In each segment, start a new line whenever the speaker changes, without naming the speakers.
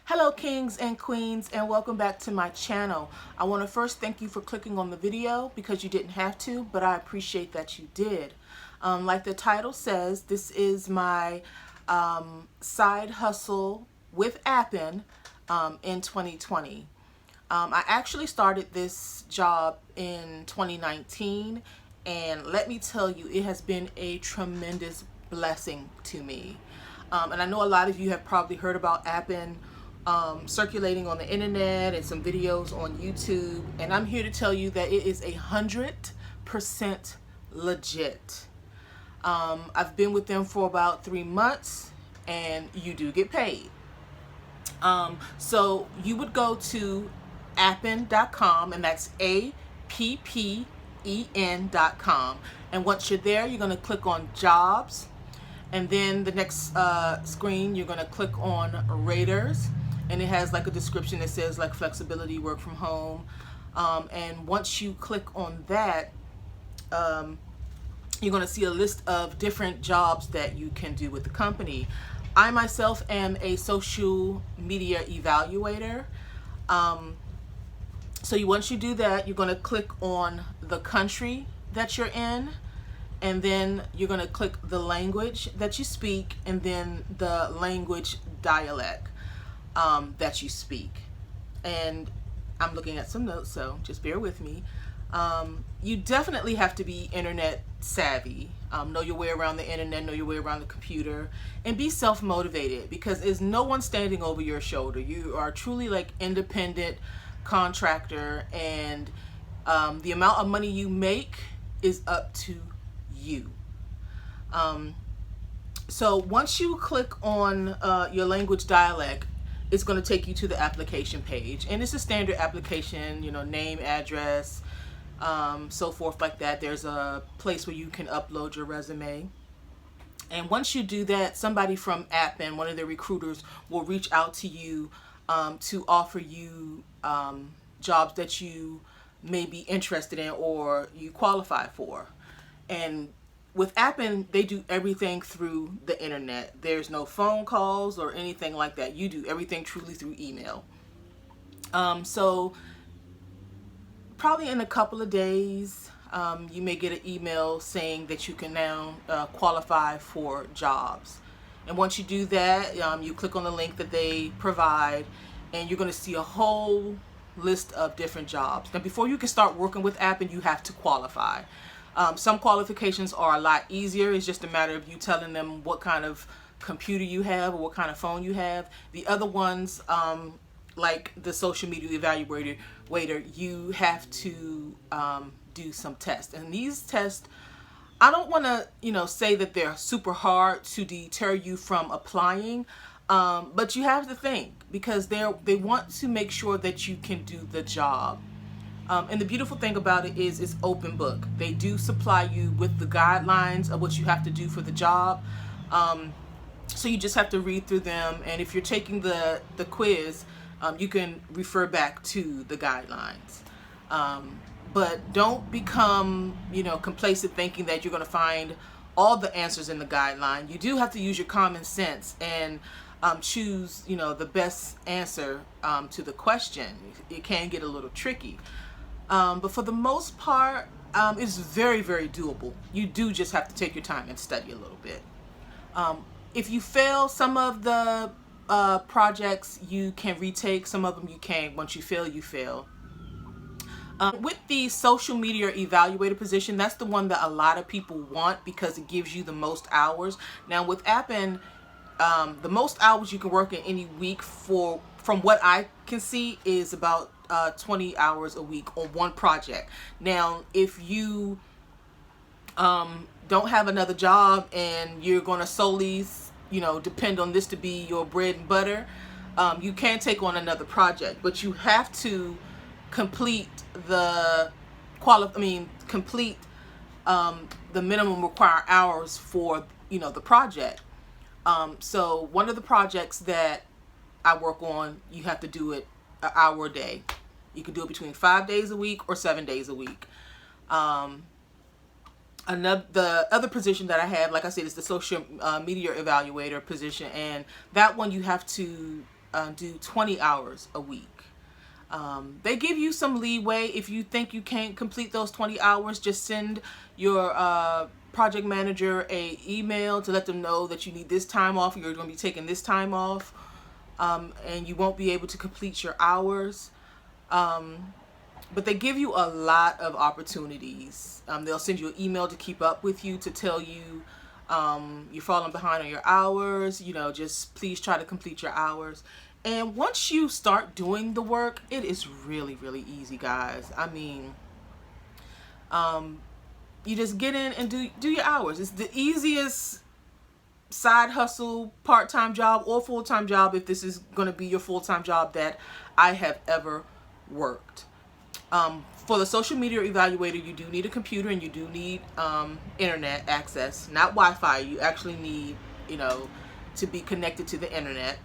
Hello kings and queens, and welcome back to my channel. I want to first thank you for clicking on the video because you didn't have to, but I appreciate that you did. Like the title says, this is my side hustle with Appen in 2020. I actually started this job in 2019, and let me tell you, it has been a tremendous blessing to me. And I know a lot of you have probably heard about Appen circulating on the internet and some videos on YouTube, and I'm here to tell you that it is 100% legit. I've been with them for about 3 months, and you do get paid. So you would go to appen.com, and that's APPEN.com, and once you're there, you're going to click on jobs, and then the next screen you're going to click on raters, and it has like a description that says like flexibility, work from home, and once you click on that, you're going to see a list of different jobs that you can do with the company. I myself am a social media evaluator. Once you do that, you're going to click on the country that you're in, and then you're going to click the language that you speak, and then the language dialect that you speak. And I'm looking at some notes, so just bear with me. You definitely have to be internet savvy, know your way around the internet, know your way around the computer, and be self-motivated, because there's no one standing over your shoulder. You are truly like independent contractor, and the amount of money you make is up to you. So once you click on your language dialect, it's going to take you to the application page, and it's a standard application, name, address, so forth like that. There's a place where you can upload your resume, and once you do that, somebody from Appen, one of the recruiters, will reach out to you to offer you jobs that you may be interested in or you qualify for. And with Appen, they do everything through the internet. There's no phone calls or anything like that. You do everything truly through email. So probably in a couple of days, you may get an email saying that you can now qualify for jobs. And once you do that, you click on the link that they provide, and you're going to see a whole list of different jobs. Now, before you can start working with Appen, you have to qualify. Some qualifications are a lot easier. It's just a matter of you telling them what kind of computer you have or what kind of phone you have. The other ones, like the social media evaluator, you have to do some tests. And these tests, I don't want to, say that they're super hard to deter you from applying, but you have to think, because they want to make sure that you can do the job. And the beautiful thing about it is it's open book. They do supply you with the guidelines of what you have to do for the job. So you just have to read through them. And if you're taking the quiz, you can refer back to the guidelines. But don't become, complacent thinking that you're going to find all the answers in the guideline. You do have to use your common sense and choose, the best answer to the question. It can get a little tricky. But for the most part, it's very, very doable. You do just have to take your time and study a little bit. If you fail some of the projects, you can retake. Some of them you can't. Once you fail, you fail. With the social media evaluator position, that's the one that a lot of people want because it gives you the most hours. Now with Appen, the most hours you can work in any week, from what I can see, is about 20 hours a week on one project. Now, if you don't have another job and you're going to solely, depend on this to be your bread and butter, you can take on another project, but you have to complete the minimum required hours for the project. So one of the projects that I work on, you have to do it an hour a day. You can do it between 5 days a week or 7 days a week. The other position that I have, like I said, is the social media evaluator position, and that one you have to do 20 hours a week. They give you some leeway. If you think you can't complete those 20 hours, just send your project manager a email to let them know that you need this time off, you're going to be taking this time off, and you won't be able to complete your hours. But they give you a lot of opportunities. They'll send you an email to keep up with you, to tell you you're falling behind on your hours, just please try to complete your hours. And once you start doing the work, it is really, really easy, guys. I mean, you just get in and do your hours. It's the easiest side hustle, part-time job or full-time job, if this is going to be your full-time job, that I have ever worked. For the social media evaluator, you do need a computer and you do need internet access, not Wi-Fi. You actually need, to be connected to the internet.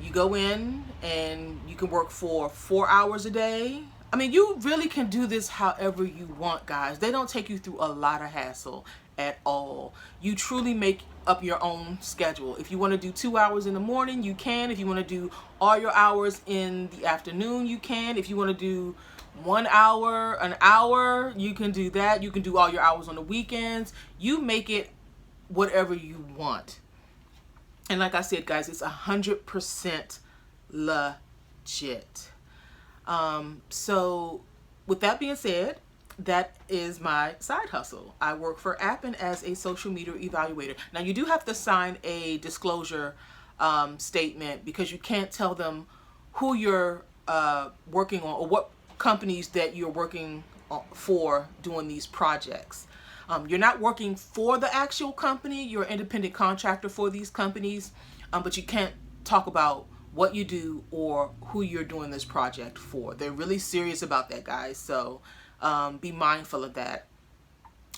You go in and you can work for 4 hours a day. I mean, you really can do this however you want, guys. They don't take you through a lot of hassle at all. You truly make up your own schedule. If you want to do 2 hours in the morning, you can. If you want to do all your hours in the afternoon, you can. If you want to do 1 hour, an hour, you can do that. You can do all your hours on the weekends. You make it whatever you want. And like I said, guys, it's 100% legit. So with that being said, that is my side hustle. I work for Appen as a social media evaluator. Now, you do have to sign a disclosure statement, because you can't tell them who you're working on or what companies that you're working for doing these projects. You're not working for the actual company. You're an independent contractor for these companies, but you can't talk about what you do or who you're doing this project for. They're really serious about that, guys. So be mindful of that.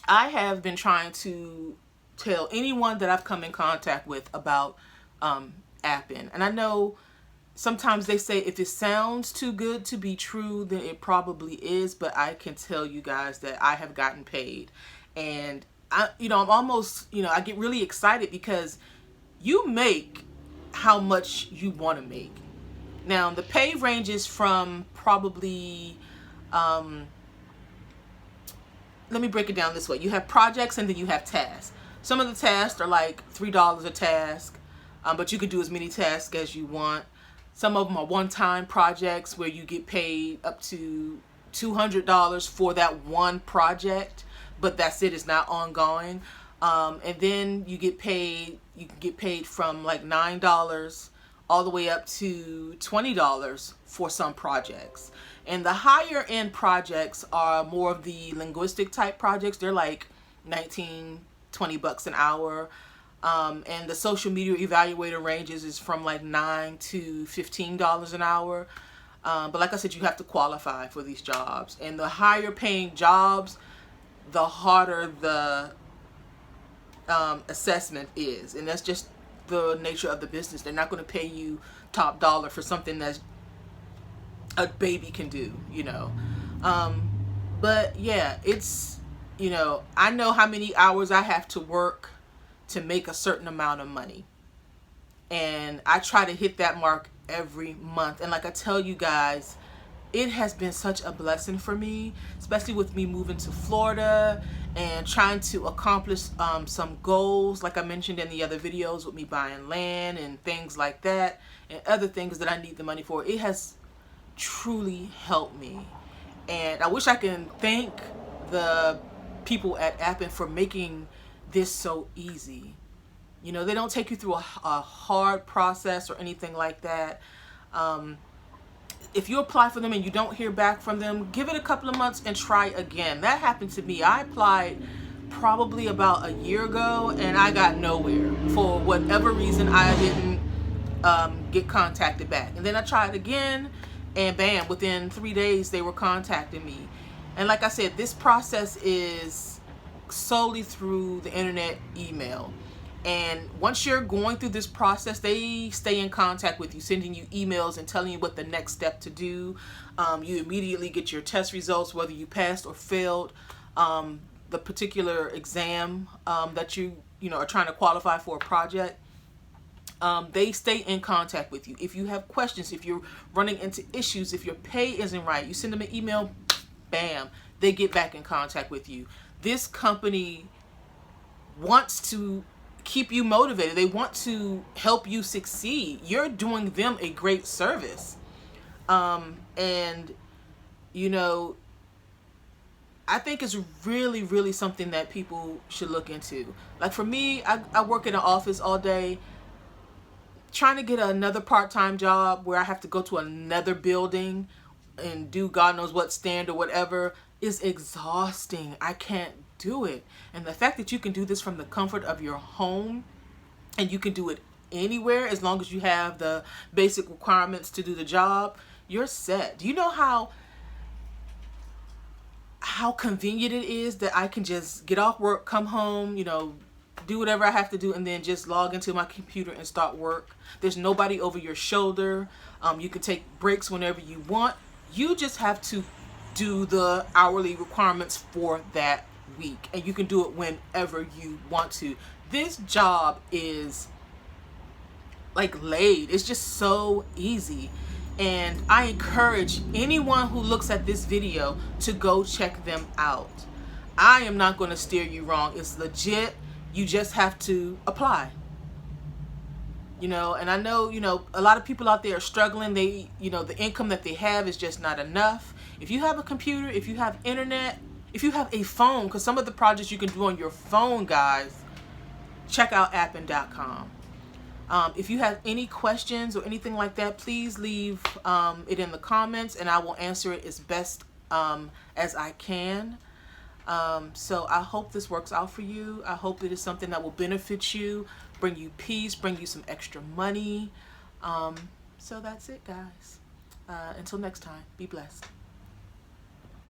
I have been trying to tell anyone that I've come in contact with about Appen. And I know sometimes they say if it sounds too good to be true, then it probably is. But I can tell you guys that I have gotten paid. And I'm almost, I get really excited, because you make how much you want to make. Now, the pay ranges from probably, let me break it down this way. You have projects and then you have tasks. Some of the tasks are like $3 a task, but you can do as many tasks as you want. Some of them are one-time projects where you get paid up to $200 for that one project, but that's it. It's not ongoing. And then you can get paid from like $9 all the way up to $20 for some projects. And the higher end projects are more of the linguistic type projects. They're like 19, 20 bucks an hour. And the social media evaluator ranges is from like $9 to $15 an hour. But like I said, you have to qualify for these jobs. And the higher paying jobs, the harder the assessment is. And that's just the nature of the business. They're not going to pay you top dollar for something that a baby can do, but yeah, it's, I know how many hours I have to work to make a certain amount of money, and I try to hit that mark every month. And like I tell you guys, it has been such a blessing for me, especially with me moving to Florida and trying to accomplish some goals, like I mentioned in the other videos, with me buying land and things like that, and other things that I need the money for. It has truly helped me, and I wish I can thank the people at Appen for making this so easy. They don't take you through a hard process or anything like that. If you apply for them and you don't hear back from them, give it a couple of months and try again. That happened to me. I applied probably about a year ago and I got nowhere. For whatever reason, I didn't get contacted back. And then I tried again, and bam, within 3 days they were contacting me. And like I said, this process is solely through the internet email. And once you're going through this process, they stay in contact with you, sending you emails and telling you what the next step to do. You immediately get your test results, whether you passed or failed the particular exam that you are trying to qualify for a project, they stay in contact with you. If you have questions, if you're running into issues, if your pay isn't right, you send them an email, bam, they get back in contact with you. This company wants to keep you motivated. They want to help you succeed. You're doing them a great service. And, I think it's really, really something that people should look into. Like for me, I work in an office all day. Trying to get another part-time job where I have to go to another building and do God knows what stand or whatever is exhausting. I can't do it. And the fact that you can do this from the comfort of your home, and you can do it anywhere as long as you have the basic requirements to do the job, you're set. Do you know how convenient it is that I can just get off work, come home, do whatever I have to do, and then just log into my computer and start work? There's nobody over your shoulder. You can take breaks whenever you want. You just have to do the hourly requirements for that week, and you can do it whenever you want to. This job is like laid. It's just so easy. And I encourage anyone who looks at this video to go check them out. I am not going to steer you wrong. It's legit. You just have to apply. And I know, a lot of people out there are struggling. They, the income that they have is just not enough. If you have a computer, if you have internet, if you have a phone, because some of the projects you can do on your phone, guys, check out appen.com. If you have any questions or anything like that, please leave it in the comments, and I will answer it as best as I can. So I hope this works out for you. I hope it is something that will benefit you, bring you peace, bring you some extra money. So that's it, guys. Until next time, be blessed.